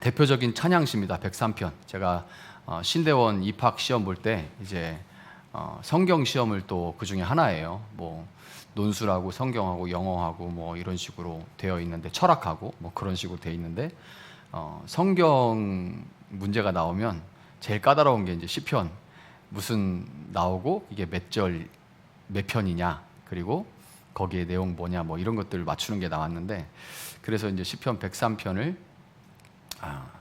대표적인 찬양시입니다. 103편. 제가 신대원 입학 시험 볼 때 이제 성경 시험을 또 그 중에 하나예요. 뭐 논술하고 성경하고 영어하고 뭐 이런 식으로 되어 있는데, 철학하고 뭐 그런 식으로 되어 있는데, 성경 문제가 나오면 제일 까다로운 게 이제 시편 무슨 나오고 이게 몇 절 몇 편이냐, 그리고 거기에 내용 뭐냐, 뭐 이런 것들을 맞추는 게 나왔는데, 그래서 이제 시편 103편을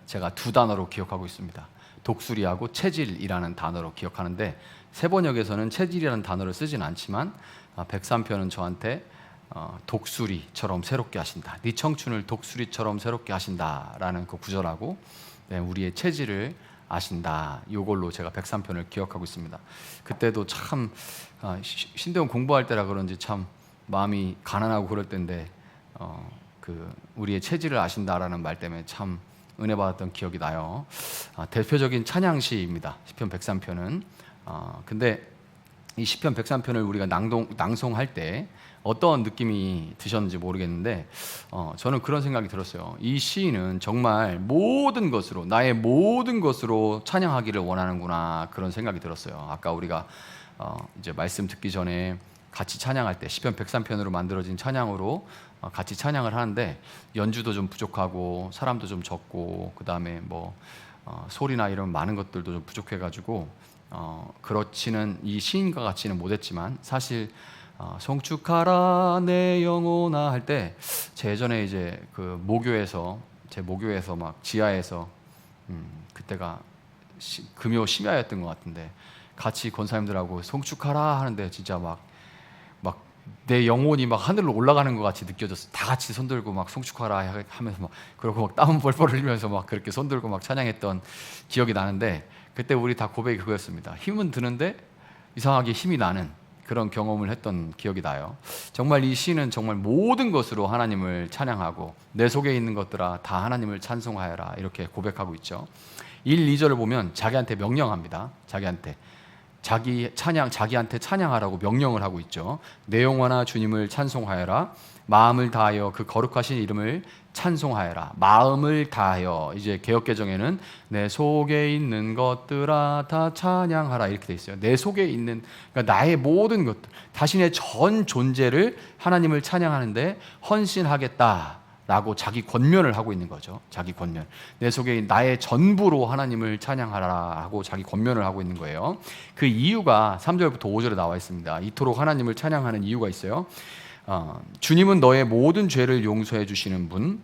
제가 두 단어로 기억하고 있습니다. 독수리하고 체질이라는 단어로 기억하는데, 세번역에서는 체질이라는 단어를 쓰진 않지만 103편은 저한테 독수리처럼 새롭게 하신다, 네 청춘을 독수리처럼 새롭게 하신다라는 그 구절하고, 우리의 체질을 아신다, 이걸로 제가 103편을 기억하고 있습니다. 그때도 참 신대원 공부할 때라 그런지 참 마음이 가난하고 그럴 때인데, 그 우리의 체질을 아신다라는 말 때문에 참 은혜 받았던 기억이 나요. 대표적인 찬양시입니다. 시편 103편은. 근데 이 시편 103편을 우리가 낭송할 때 어떤 느낌이 드셨는지 모르겠는데, 저는 그런 생각이 들었어요. 이 시인은 정말 모든 것으로, 나의 모든 것으로 찬양하기를 원하는구나, 그런 생각이 들었어요. 아까 우리가 이제 말씀 듣기 전에 같이 찬양할 때 시편 103편으로 만들어진 찬양으로 같이 찬양을 하는데, 연주도 좀 부족하고 사람도 좀 적고, 그 다음에 뭐 소리나 이런 많은 것들도 좀 부족해가지고 그렇지는, 이 시인과 같이는 못했지만, 사실 송축하라 내 영혼아 할 때, 제 예전에 이제 그 제 모교에서 막 지하에서 그때가 금요 심야였던 것 같은데, 같이 권사님들하고 송축하라 하는데 진짜 막 내 영혼이 막 하늘로 올라가는 것 같이 느껴졌어. 다 같이 손들고 막 송축하라 하면서 막, 그러고 막 땀 뻘뻘 흘리면서 막 그렇게 손들고 막 찬양했던 기억이 나는데, 그때 우리 다 고백이 그거였습니다. 힘은 드는데 이상하게 힘이 나는 그런 경험을 했던 기억이 나요. 정말 이 시는 정말 모든 것으로 하나님을 찬양하고, 내 속에 있는 것들아 다 하나님을 찬송하여라, 이렇게 고백하고 있죠. 1, 2절을 보면 자기한테 명령합니다. 자기한테 찬양하라고 명령을 하고 있죠. 내 영혼아 주님을 찬송하여라, 마음을 다하여 그 거룩하신 이름을 찬송하여라. 마음을 다하여, 이제 개역개정에는 내 속에 있는 것들아 다 찬양하라, 이렇게 돼 있어요. 내 속에 있는, 그러니까 나의 모든 것들, 자신의 전 존재를 하나님을 찬양하는데 헌신하겠다 라고 자기 권면을 하고 있는 거죠. 자기 권면. 내 속에 나의 전부로 하나님을 찬양하라 하고 자기 권면을 하고 있는 거예요. 그 이유가 3절부터 5절에 나와 있습니다. 이토록 하나님을 찬양하는 이유가 있어요. 주님은 너의 모든 죄를 용서해 주시는 분,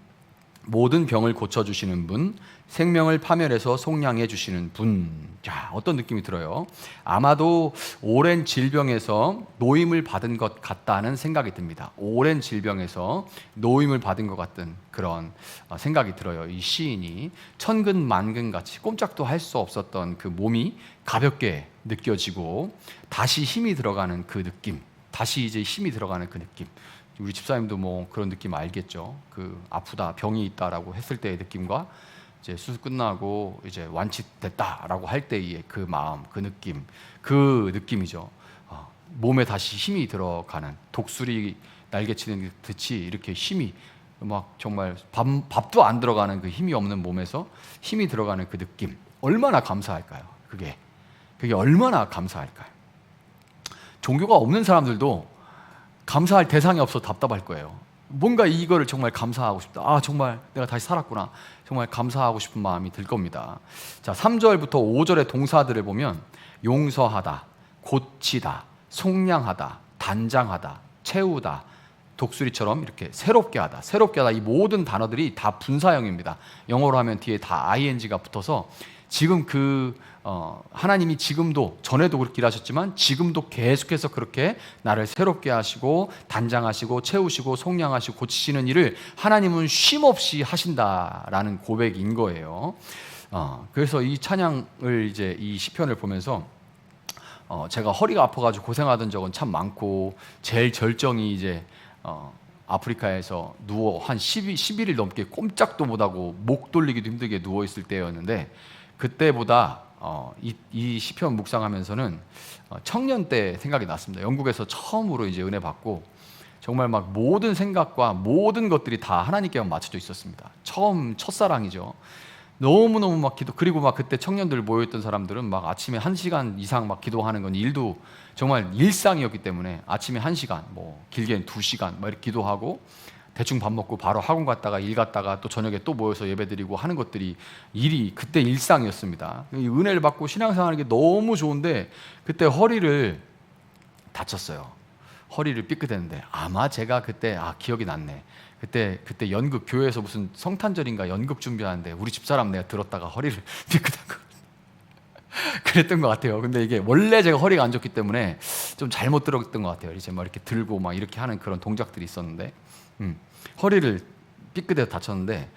모든 병을 고쳐주시는 분, 생명을 파멸해서 속량해 주시는 분. 자, 어떤 느낌이 들어요? 아마도 오랜 질병에서 노임을 받은 것 같다는 생각이 듭니다. 오랜 질병에서 노임을 받은 것 같은 그런 생각이 들어요. 이 시인이 천근만근같이 꼼짝도 할 수 없었던 그 몸이 가볍게 느껴지고, 다시 힘이 들어가는 그 느낌, 다시 이제 힘이 들어가는 그 느낌. 우리 집사님도 뭐 그런 느낌 알겠죠. 그 아프다, 병이 있다라고 했을 때의 느낌과, 이제 수술 끝나고 이제 완치됐다라고 할 때의 그 마음, 그 느낌이죠. 몸에 다시 힘이 들어가는, 독수리 날개치는 듯이 이렇게 힘이 막 정말 밥도 안 들어가는 그 힘이 없는 몸에서 힘이 들어가는 그 느낌, 얼마나 감사할까요? 그게 얼마나 감사할까요? 종교가 없는 사람들도 감사할 대상이 없어 답답할 거예요. 뭔가 이거를 정말 감사하고 싶다. 정말 내가 다시 살았구나. 정말 감사하고 싶은 마음이 들 겁니다. 자, 3절부터 5절의 동사들을 보면 용서하다, 고치다, 속량하다, 단장하다, 채우다, 독수리처럼 이렇게 새롭게 하다, 이 모든 단어들이 다 분사형입니다. 영어로 하면 뒤에 다 ing가 붙어서, 지금 하나님이 지금도, 전에도 그렇게 일하셨지만 지금도 계속해서 그렇게 나를 새롭게 하시고 단장하시고 채우시고 속량하시고 고치시는 일을 하나님은 쉼없이 하신다라는 고백인 거예요. 그래서 이 찬양을, 이제 이 시편을 보면서 제가 허리가 아파가지고 고생하던 적은 참 많고, 제일 절정이 이제 아프리카에서 한 11일 넘게 꼼짝도 못하고 목 돌리기도 힘들게 누워있을 때였는데, 그때보다 이 시편 묵상하면서는 청년 때 생각이 났습니다. 영국에서 처음으로 이제 은혜 받고, 정말 막 모든 생각과 모든 것들이 다 하나님께만 맞춰져 있었습니다. 첫사랑이죠. 너무너무 막 그리고 막 그때 청년들 모여있던 사람들은 막 아침에 1시간 이상 막 기도하는 건 일도 정말 일상이었기 때문에 아침에 1시간, 뭐 길게는 2시간 막 이렇게 기도하고 대충 밥 먹고 바로 학원 갔다가 일 갔다가 또 저녁에 또 모여서 예배드리고 하는 것들이 일이 그때 일상이었습니다. 이 은혜를 받고 신앙생활하는 게 너무 좋은데 그때 허리를 다쳤어요. 허리를 삐끗했는데 아마 제가 그때 기억이 났네. 그때 연극 교회에서 무슨 성탄절인가 연극 준비하는데 우리 집사람 내가 들었다가 허리를 삐끗한 거 그랬던 것 같아요. 근데 이게 원래 제가 허리가 안 좋기 때문에 좀 잘못 들었던 것 같아요. 이제 막 이렇게 들고 막 이렇게 하는 그런 동작들이 있었는데 허리를 삐끗해서 다쳤는데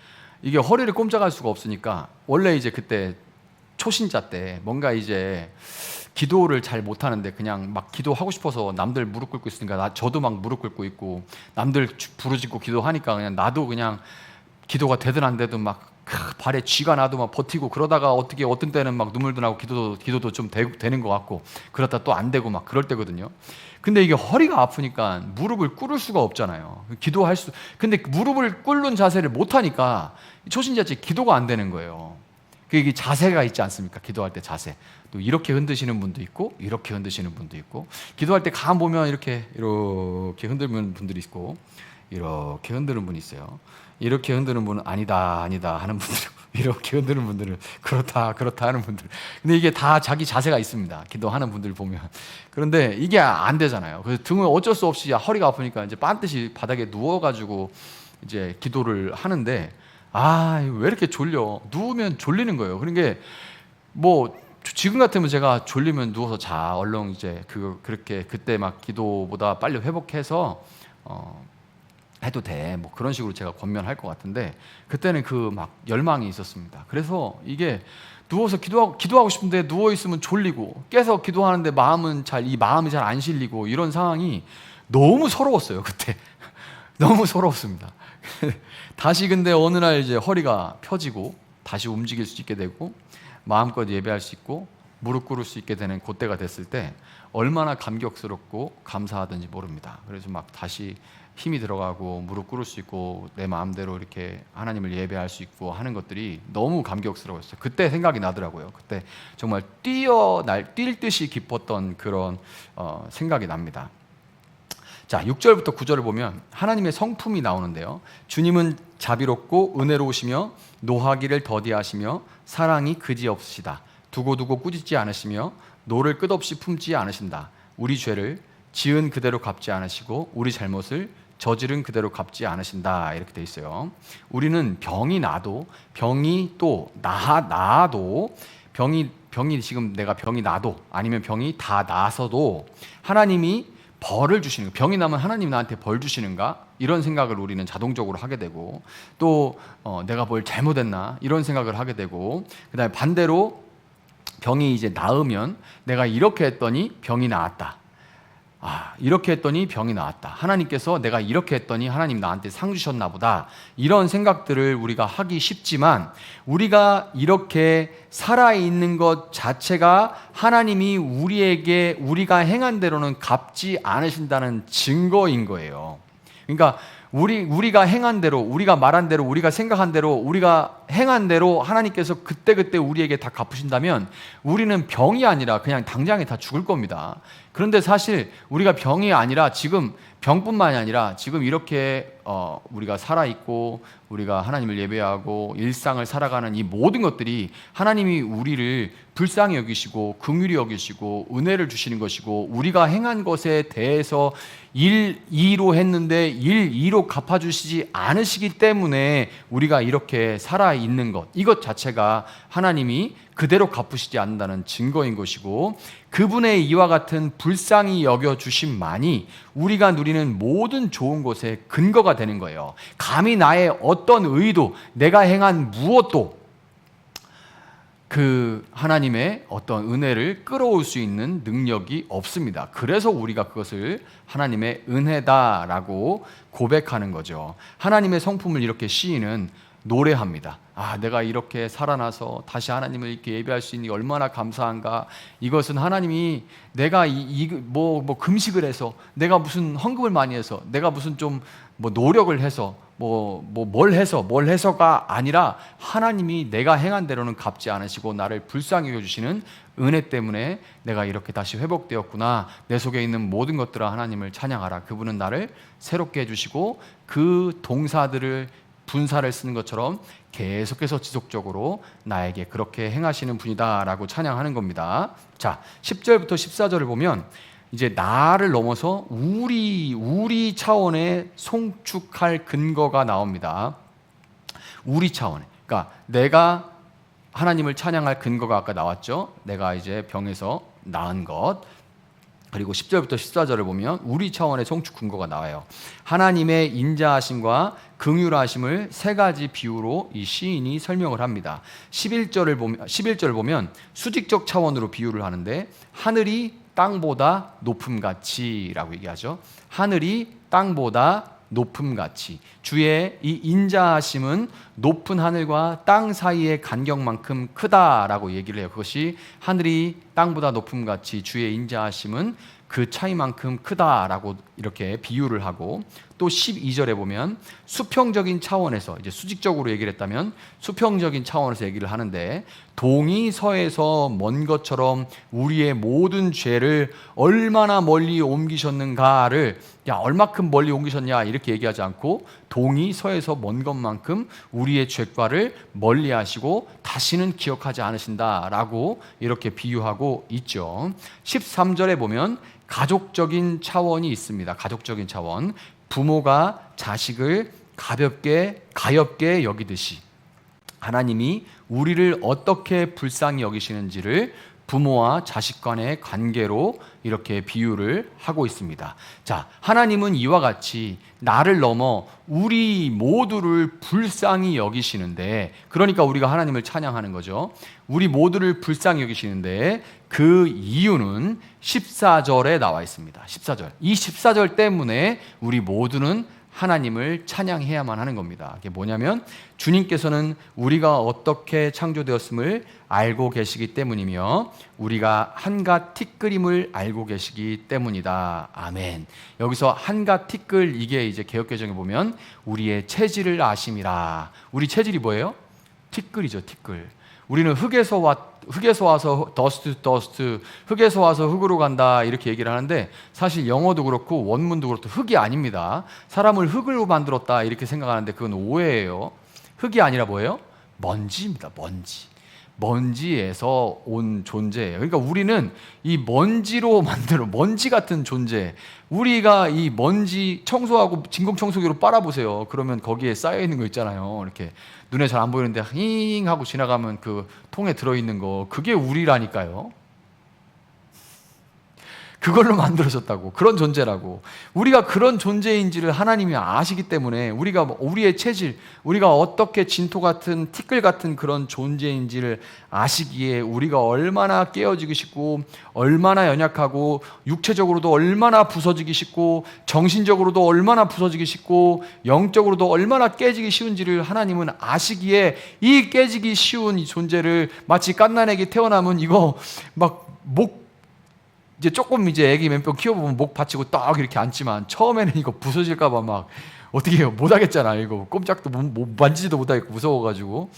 이게 허리를 꼼짝할 수가 없으니까 원래 이제 그때 초신자 때 뭔가 이제 기도를 잘 못하는데 그냥 막 기도하고 싶어서 남들 무릎 꿇고 있으니까 저도 막 무릎 꿇고 있고 남들 부르짖고 기도하니까 그냥 나도 그냥 기도가 되든 안 되든 막 발에 쥐가 나도 막 버티고 그러다가 어떻게 어떤 때는 막 눈물도 나고 기도도 좀 되는 것 같고 그러다 또 안 되고 막 그럴 때거든요. 근데 이게 허리가 아프니까 무릎을 꿇을 수가 없잖아요. 근데 무릎을 꿇는 자세를 못 하니까 초신자 때 기도가 안 되는 거예요. 이게 자세가 있지 않습니까? 기도할 때 자세. 또 이렇게 흔드시는 분도 있고 이렇게 흔드시는 분도 있고 기도할 때 감 보면 이렇게 흔드는 분들이 있고 이렇게 흔드는 분이 있어요. 이렇게 흔드는 분은 아니다 하는 분들 이렇게 흔드는 분들은 그렇다 하는 분들. 근데 이게 다 자기 자세가 있습니다. 기도하는 분들 보면. 그런데 이게 안 되잖아요. 그래서 등을 어쩔 수 없이 허리가 아프니까 이제 반드시 바닥에 누워가지고 이제 기도를 하는데 왜 이렇게 졸려? 누우면 졸리는 거예요. 그러니까 뭐 지금 같으면 제가 졸리면 누워서 얼른 이제 그렇게 그때 막 기도보다 빨리 회복해서 해도 돼. 뭐 그런 식으로 제가 권면할 것 같은데 그때는 막 열망이 있었습니다. 그래서 이게 누워서 기도하고 싶은데 누워 있으면 졸리고 깨서 기도하는데 마음이 잘 안 실리고 이런 상황이 너무 서러웠어요. 그때 너무 서러웠습니다. 다시 근데 어느 날 이제 허리가 펴지고 다시 움직일 수 있게 되고 마음껏 예배할 수 있고 무릎 꿇을 수 있게 되는 그때가 됐을 때 얼마나 감격스럽고 감사하든지 모릅니다. 그래서 막 다시 힘이 들어가고 무릎 꿇을 수 있고 내 마음대로 이렇게 하나님을 예배할 수 있고 하는 것들이 너무 감격스러웠어요. 그때 생각이 나더라고요. 그때 정말 뛸 듯이 기뻤던 그런 생각이 납니다. 자, 6절부터 9절을 보면 하나님의 성품이 나오는데요. 주님은 자비롭고 은혜로우시며 노하기를 더디하시며 사랑이 그지없으시다. 두고두고 꾸짖지 않으시며 노를 끝없이 품지 않으신다. 우리 죄를 지은 그대로 갚지 않으시고 우리 잘못을 저지른 그대로 갚지 않으신다. 이렇게 돼 있어요. 우리는 병이 나도 병이 지금 내가 병이 나도 아니면 병이 다 나서도 하나님이 벌을 주시는 거. 병이 나면 하나님 나한테 벌 주시는가? 이런 생각을 우리는 자동적으로 하게 되고 또 내가 뭘 잘못했나? 이런 생각을 하게 되고 그다음에 반대로 병이 이제 나으면 내가 이렇게 했더니 병이 나았다. 이렇게 했더니 병이 나았다. 하나님께서 내가 이렇게 했더니 하나님 나한테 상 주셨나 보다. 이런 생각들을 우리가 하기 쉽지만 우리가 이렇게 살아있는 것 자체가 하나님이 우리가 행한 대로는 갚지 않으신다는 증거인 거예요. 그러니까 우리가 행한 대로, 우리가 말한 대로, 우리가 생각한 대로, 우리가 행한 대로 하나님께서 그때그때 우리에게 다 갚으신다면 우리는 병이 아니라 그냥 당장에 다 죽을 겁니다. 그런데 사실 우리가 병이 아니라 지금 병뿐만이 아니라 지금 이렇게 우리가 살아있고 우리가 하나님을 예배하고 일상을 살아가는 이 모든 것들이 하나님이 우리를 불쌍히 여기시고 긍휼히 여기시고 은혜를 주시는 것이고 우리가 행한 것에 대해서 1-2로 했는데 1-2로 갚아주시지 않으시기 때문에 우리가 이렇게 살아있는 것, 이것 자체가 하나님이 그대로 갚으시지 않는다는 증거인 것이고 그분의 이와 같은 불쌍히 여겨주심만이 우리가 누리는 모든 좋은 것의 근거가 되는 거예요. 감히 나의 어떤 의도, 내가 행한 무엇도 그 하나님의 어떤 은혜를 끌어올 수 있는 능력이 없습니다. 그래서 우리가 그것을 하나님의 은혜다라고 고백하는 거죠. 하나님의 성품을 이렇게 시인은 노래합니다. 내가 이렇게 살아나서 다시 하나님을 이렇게 예배할 수 있는 게 얼마나 감사한가. 이것은 하나님이 내가 금식을 해서 내가 무슨 헌금을 많이 해서 내가 무슨 좀 노력을 해서 뭘 해서가 아니라 하나님이 내가 행한 대로는 갚지 않으시고 나를 불쌍히 여겨주시는 은혜 때문에 내가 이렇게 다시 회복되었구나. 내 속에 있는 모든 것들아 하나님을 찬양하라. 그분은 나를 새롭게 해주시고 그 동사들을 분사를 쓰는 것처럼 계속해서 지속적으로 나에게 그렇게 행하시는 분이다 라고 찬양하는 겁니다. 자, 10절부터 14절을 보면 이제 나를 넘어서 우리 차원의 송축할 근거가 나옵니다. 우리 차원에. 그러니까 내가 하나님을 찬양할 근거가 아까 나왔죠. 내가 이제 병에서 나은 것. 그리고 10절부터 14절을 보면 우리 차원의 송축 근거가 나와요. 하나님의 인자하심과 긍휼하심을 세 가지 비유로 이 시인이 설명을 합니다. 11절을 보면 수직적 차원으로 비유를 하는데 하늘이 땅보다 높음같이라고 얘기하죠. 하늘이 땅보다 높음같이. 주의 이 인자하심은 높은 하늘과 땅 사이의 간격만큼 크다라고 얘기를 해요. 그것이 하늘이 땅보다 높음같이 주의 인자하심은 그 차이만큼 크다라고 이렇게 비유를 하고, 또 12절에 보면 수평적인 차원에서, 이제 수직적으로 얘기를 했다면 수평적인 차원에서 얘기를 하는데, 동이 서에서 먼 것처럼 우리의 모든 죄를 얼마나 멀리 옮기셨는가를, 야 얼마큼 멀리 옮기셨냐 이렇게 얘기하지 않고 동이 서에서 먼 것만큼 우리의 죄과를 멀리 하시고 다시는 기억하지 않으신다라고 이렇게 비유하고 있죠. 13절에 보면 가족적인 차원이 있습니다. 가족적인 차원. 부모가 자식을 가엽게 여기듯이 하나님이 우리를 어떻게 불쌍히 여기시는지를 부모와 자식 간의 관계로 이렇게 비유를 하고 있습니다. 자, 하나님은 이와 같이 나를 넘어 우리 모두를 불쌍히 여기시는데, 그러니까 우리가 하나님을 찬양하는 거죠. 우리 모두를 불쌍히 여기시는데 그 이유는 14절에 나와 있습니다. 14절. 이 14절 때문에 우리 모두는 하나님을 찬양해야만 하는 겁니다. 이게 뭐냐면 주님께서는 우리가 어떻게 창조되었음을 알고 계시기 때문이며 우리가 한갓 티끌임을 알고 계시기 때문이다. 아멘. 여기서 한갓 티끌, 이게 이제 개역개정에 보면 우리의 체질을 아심이라. 우리 체질이 뭐예요? 티끌이죠, 티끌. 우리는 흙에서 와서 더스트, 흙에서 와서 흙으로 간다 이렇게 얘기를 하는데, 사실 영어도 그렇고 원문도 그렇고 흙이 아닙니다. 사람을 흙으로 만들었다 이렇게 생각하는데 그건 오해예요. 흙이 아니라 뭐예요? 먼지입니다. 먼지에서 온 존재예요. 그러니까 우리는 이 먼지로 만들어, 먼지 같은 존재. 우리가 이 먼지 청소하고 진공청소기로 빨아보세요. 그러면 거기에 쌓여있는 거 있잖아요. 이렇게 눈에 잘 안 보이는데 힝 하고 지나가면 그 통에 들어있는 거, 그게 우리라니까요. 그걸로 만들어졌다고. 그런 존재라고. 우리가 그런 존재인지를 하나님이 아시기 때문에 우리의 체질, 우리가 어떻게 진토 같은 티끌 같은 그런 존재인지를 아시기에 우리가 얼마나 깨어지기 쉽고 얼마나 연약하고 육체적으로도 얼마나 부서지기 쉽고 정신적으로도 얼마나 부서지기 쉽고 영적으로도 얼마나 깨지기 쉬운지를 하나님은 아시기에 이 깨지기 쉬운 이 존재를 마치 갓난아기 태어나면 이거 막 이제 조금 이제 애기 맨병 키워보면 목 받치고 딱 이렇게 앉지만 처음에는 이거 부서질까봐 막 어떻게 해요? 못하겠잖아. 이거 꼼짝도 못 만지지도 못하겠고 무서워가지고.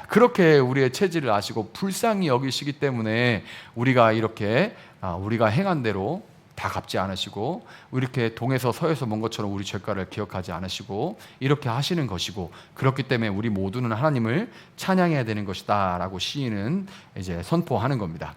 그렇게 우리의 체질을 아시고 불쌍히 여기시기 때문에 우리가 이렇게 우리가 행한 대로 다 갚지 않으시고 이렇게 동에서 서에서 먼 것처럼 우리 죄가를 기억하지 않으시고 이렇게 하시는 것이고, 그렇기 때문에 우리 모두는 하나님을 찬양해야 되는 것이다 라고 시인은 이제 선포하는 겁니다.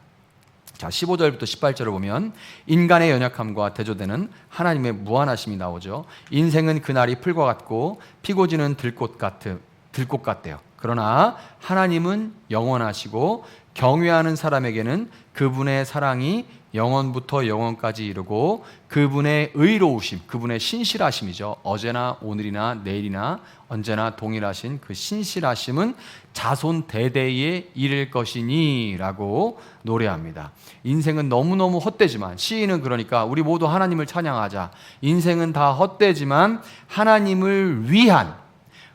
자, 15절부터 18절을 보면 인간의 연약함과 대조되는 하나님의 무한하심이 나오죠. 인생은 그날이 풀과 같고 피고지는 들꽃 같대요. 그러나 하나님은 영원하시고 경외하는 사람에게는 그분의 사랑이 영원부터 영원까지 이르고 그분의 의로우심, 그분의 신실하심이죠. 어제나 오늘이나 내일이나 언제나 동일하신 그 신실하심은 자손 대대에 이를 것이니 라고 노래합니다. 인생은 너무너무 헛되지만, 시인은 그러니까 우리 모두 하나님을 찬양하자. 인생은 다 헛되지만 하나님을 위한,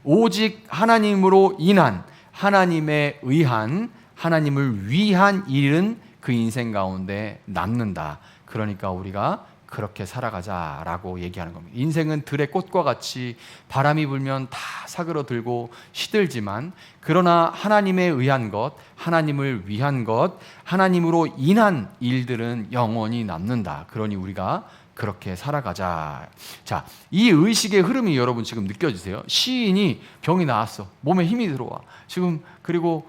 오직 하나님으로 인한, 하나님에 의한, 하나님을 위한 일은 그 인생 가운데 남는다. 그러니까 우리가 그렇게 살아가자라고 얘기하는 겁니다. 인생은 들의 꽃과 같이 바람이 불면 다 사그러들고 시들지만, 그러나 하나님에 의한 것, 하나님을 위한 것, 하나님으로 인한 일들은 영원히 남는다. 그러니 우리가 그렇게 살아가자. 자, 이 의식의 흐름이 여러분 지금 느껴지세요? 시인이 병이 나았어. 몸에 힘이 들어와. 지금 그리고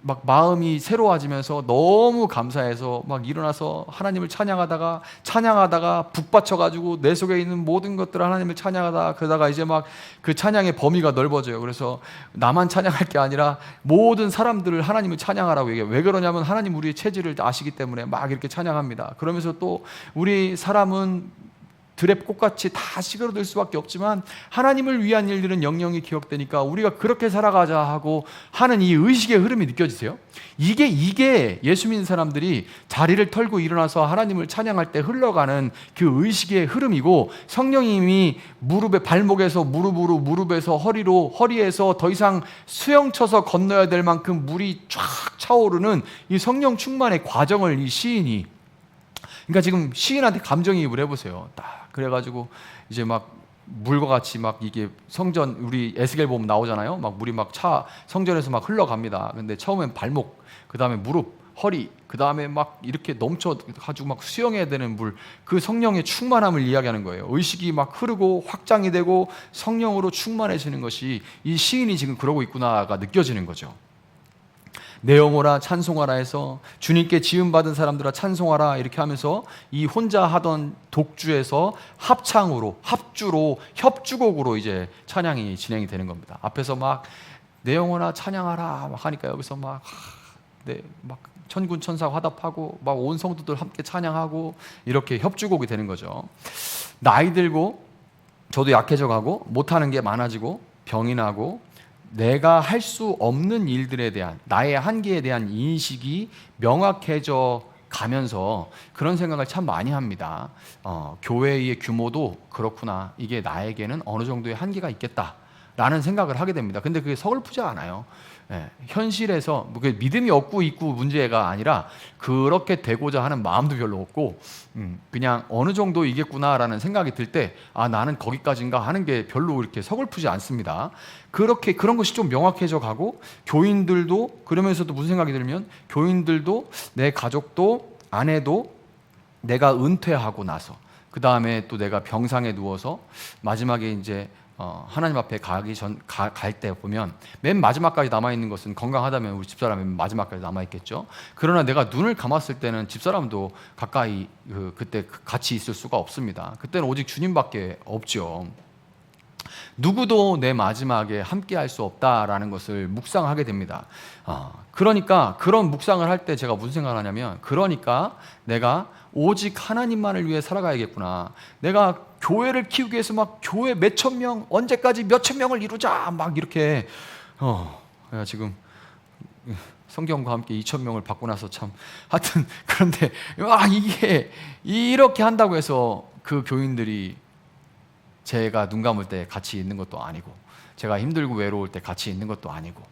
막 마음이 새로워지면서 너무 감사해서 막 일어나서 하나님을 찬양하다가 북받쳐가지고 내 속에 있는 모든 것들을 하나님을 찬양하다, 그러다가 이제 막 그 찬양의 범위가 넓어져요. 그래서 나만 찬양할 게 아니라 모든 사람들을 하나님을 찬양하라고 얘기해요. 왜 그러냐면 하나님 우리의 체질을 아시기 때문에 막 이렇게 찬양합니다. 그러면서 또 우리 사람은 들의 꽃같이 다 시그러들 수밖에 없지만 하나님을 위한 일들은 영영이 기억되니까 우리가 그렇게 살아가자 하고 하는 이 의식의 흐름이 느껴지세요? 이게 예수 믿는 사람들이 자리를 털고 일어나서 하나님을 찬양할 때 흘러가는 그 의식의 흐름이고, 성령님이 무릎에, 발목에서 무릎으로, 무릎에서 허리로, 허리에서 더 이상 수영쳐서 건너야 될 만큼 물이 쫙 차오르는 이 성령 충만의 과정을 이 시인이, 그러니까 지금 시인한테 감정이입을 해보세요. 딱 그래가지고 이제 막 물과 같이 막 이게 성전, 우리 에스겔 보면 나오잖아요. 막 물이 막 성전에서 막 흘러갑니다. 근데 처음엔 발목, 그 다음에 무릎, 허리, 그 다음에 막 이렇게 넘쳐가지고 막 수영해야 되는 물, 그 성령의 충만함을 이야기하는 거예요. 의식이 막 흐르고 확장이 되고 성령으로 충만해지는 것이 이 시인이 지금 그러고 있구나가 느껴지는 거죠. 내 영혼아 찬송하라 해서 주님께 지음받은 사람들아 찬송하라 이렇게 하면서 이 혼자 하던 독주에서 합주로 협주곡으로 이제 찬양이 진행이 되는 겁니다. 앞에서 막 내 영혼아 찬양하라 막 하니까 여기서 막 천군 천사 화답하고 막 온 성도들 함께 찬양하고 이렇게 협주곡이 되는 거죠. 나이 들고 저도 약해져 가고 못하는 게 많아지고 병이 나고 내가 할 수 없는 일들에 대한 나의 한계에 대한 인식이 명확해져 가면서 그런 생각을 참 많이 합니다. 교회의 규모도 그렇구나. 이게 나에게는 어느 정도의 한계가 있겠다라는 생각을 하게 됩니다. 근데 그게 서글프지 않아요. 현실에서 믿음이 없고 있고 문제가 아니라 그렇게 되고자 하는 마음도 별로 없고 그냥 어느 정도 이겠구나라는 생각이 들 때 나는 거기까지인가 하는 게 별로 이렇게 서글프지 않습니다. 그런 것이 좀 명확해져 가고, 교인들도 그러면서도 무슨 생각이 들면, 교인들도 내 가족도 아내도 내가 은퇴하고 나서 그 다음에 또 내가 병상에 누워서 마지막에 이제 하나님 앞에 갈 때 보면 맨 마지막까지 남아있는 것은, 건강하다면 우리 집사람이 맨 마지막까지 남아있겠죠. 그러나 내가 눈을 감았을 때는 집사람도 가까이 그때 같이 있을 수가 없습니다. 그때는 오직 주님밖에 없죠. 누구도 내 마지막에 함께 할 수 없다라는 것을 묵상하게 됩니다. 그러니까 그런 묵상을 할 때 제가 무슨 생각을 하냐면, 그러니까 내가 오직 하나님만을 위해 살아가야겠구나. 내가 교회를 키우기 위해서 막 교회 몇천 명, 언제까지 몇천 명을 이루자 막 이렇게 내가 지금 성경과 함께 2,000명을 받고 나서 참 하여튼 그런데 이게 이렇게 한다고 해서 그 교인들이 제가 눈 감을 때 같이 있는 것도 아니고, 제가 힘들고 외로울 때 같이 있는 것도 아니고,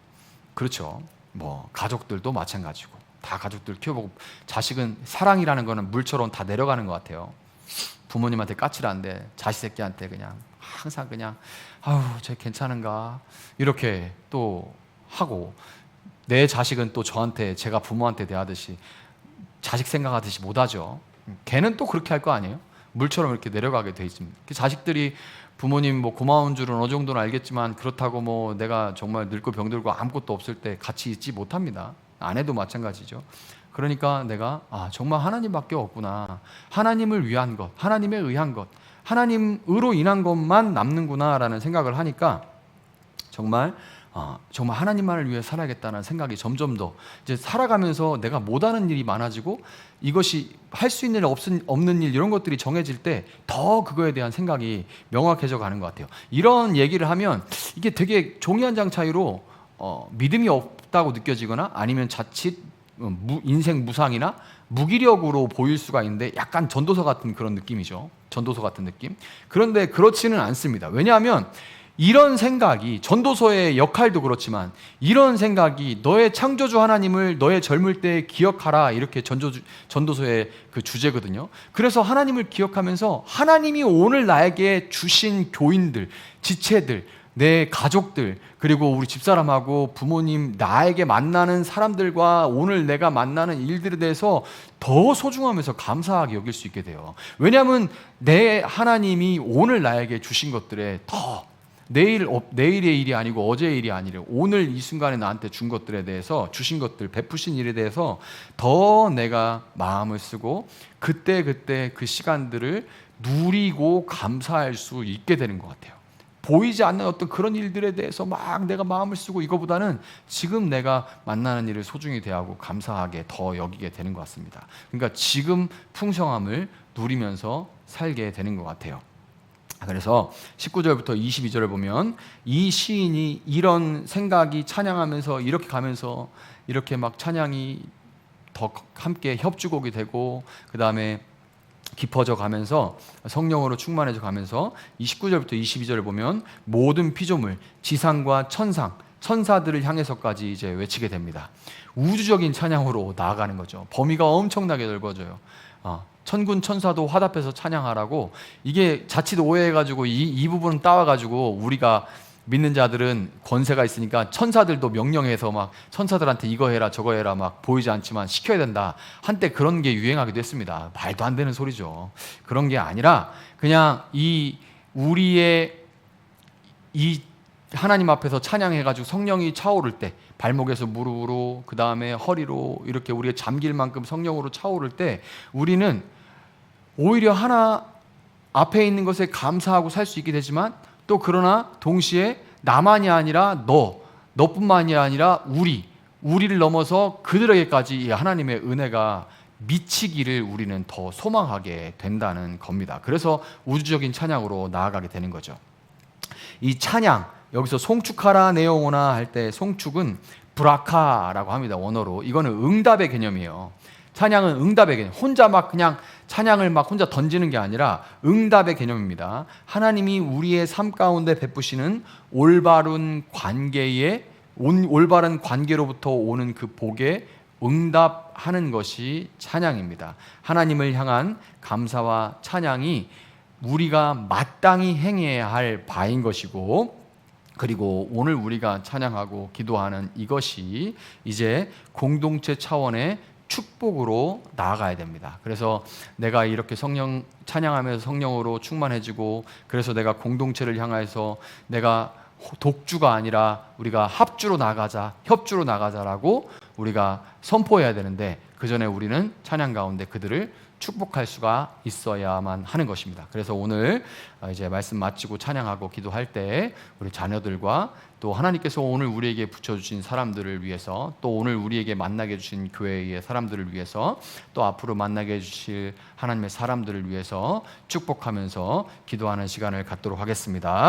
그렇죠. 뭐 가족들도 마찬가지고, 다 가족들 키워보고, 자식은 사랑이라는 거는 물처럼 다 내려가는 것 같아요. 부모님한테 까칠한데 자식 새끼한테 그냥 항상 그냥 쟤 괜찮은가 이렇게 또 하고, 내 자식은 또 저한테, 제가 부모한테 대하듯이 자식 생각하듯이 못하죠. 걔는 또 그렇게 할 거 아니에요? 물처럼 이렇게 내려가게 돼 있습니다. 자식들이 부모님 뭐 고마운 줄은 어느 정도는 알겠지만, 그렇다고 뭐 내가 정말 늙고 병들고 아무것도 없을 때 같이 있지 못합니다. 아내도 마찬가지죠. 그러니까 내가 정말 하나님밖에 없구나. 하나님을 위한 것, 하나님에 의한 것, 하나님으로 인한 것만 남는구나라는 생각을 하니까 정말 하나님만을 위해 살아야겠다는 생각이 점점 더 이제 살아가면서 내가 못하는 일이 많아지고, 이것이 할 수 있는 일 없는 일 이런 것들이 정해질 때 더 그거에 대한 생각이 명확해져 가는 것 같아요. 이런 얘기를 하면 이게 되게 종이 한 장 차이로 믿음이 없다고 느껴지거나 아니면 자칫 인생 무상이나 무기력으로 보일 수가 있는데, 약간 전도서 같은 그런 느낌이죠. 전도서 같은 느낌. 그런데 그렇지는 않습니다. 왜냐하면 이런 생각이, 전도서의 역할도 그렇지만 이런 생각이 너의 창조주 하나님을 너의 젊을 때 기억하라, 이렇게 전도서의 그 주제거든요. 그래서 하나님을 기억하면서 하나님이 오늘 나에게 주신 교인들, 지체들, 내 가족들, 그리고 우리 집사람하고 부모님, 나에게 만나는 사람들과 오늘 내가 만나는 일들에 대해서 더 소중하면서 감사하게 여길 수 있게 돼요. 왜냐하면 내 하나님이 오늘 나에게 주신 것들에 더 내일의 일이 아니고 어제의 일이 아니라 오늘 이 순간에 나한테 준 것들에 대해서, 주신 것들, 베푸신 일에 대해서 더 내가 마음을 쓰고 그때 그 시간들을 누리고 감사할 수 있게 되는 것 같아요. 보이지 않는 어떤 그런 일들에 대해서 막 내가 마음을 쓰고 이거보다는 지금 내가 만나는 일을 소중히 대하고 감사하게 더 여기게 되는 것 같습니다. 그러니까 지금 풍성함을 누리면서 살게 되는 것 같아요. 그래서 19절부터 22절을 보면 이 시인이 이런 생각이 찬양하면서 이렇게 가면서 이렇게 막 찬양이 더 함께 협주곡이 되고 그 다음에 깊어져 가면서 성령으로 충만해져 가면서 29절부터 22절을 보면 모든 피조물, 지상과 천사들을 향해서까지 이제 외치게 됩니다. 우주적인 찬양으로 나아가는 거죠. 범위가 엄청나게 넓어져요. 천군 천사도 화답해서 찬양하라고, 이게 자칫 오해해가지고 이 부분은 따와가지고 우리가 믿는 자들은 권세가 있으니까 천사들도 명령해서 막 천사들한테 이거 해라 저거 해라 막 보이지 않지만 시켜야 된다. 한때 그런 게 유행하기도 했습니다. 말도 안 되는 소리죠. 그런 게 아니라 그냥 우리의 이 하나님 앞에서 찬양해가지고 성령이 차오를 때, 발목에서 무릎으로 그 다음에 허리로 이렇게 우리가 잠길 만큼 성령으로 차오를 때 우리는 오히려 하나 앞에 있는 것에 감사하고 살 수 있게 되지만, 또 그러나 동시에 나만이 아니라 너뿐만이 아니라 우리를 넘어서 그들에게까지 하나님의 은혜가 미치기를 우리는 더 소망하게 된다는 겁니다. 그래서 우주적인 찬양으로 나아가게 되는 거죠. 이 찬양, 여기서 송축하라 네영호나 할 때 송축은 브라카라고 합니다. 원어로. 이거는 응답의 개념이에요. 찬양은 응답의 개념. 혼자 막 그냥 찬양을 막 혼자 던지는 게 아니라 응답의 개념입니다. 하나님이 우리의 삶 가운데 베푸시는 올바른 관계로부터 오는 그 복에 응답하는 것이 찬양입니다. 하나님을 향한 감사와 찬양이 우리가 마땅히 행해야 할 바인 것이고, 그리고 오늘 우리가 찬양하고 기도하는 이것이 이제 공동체 차원의 축복으로 나아가야 됩니다. 그래서 내가 이렇게 성령 찬양하면서 성령으로 충만해지고, 그래서 내가 공동체를 향해서 내가 독주가 아니라 우리가 합주로 나가자, 협주로 나가자라고 우리가 선포해야 되는데, 그 전에 우리는 찬양 가운데 그들을 축복할 수가 있어야만 하는 것입니다. 그래서 오늘 이제 말씀 마치고 찬양하고 기도할 때 우리 자녀들과 또 하나님께서 오늘 우리에게 붙여주신 사람들을 위해서, 또 오늘 우리에게 만나게 해주신 교회의 사람들을 위해서, 또 앞으로 만나게 해주실 하나님의 사람들을 위해서 축복하면서 기도하는 시간을 갖도록 하겠습니다.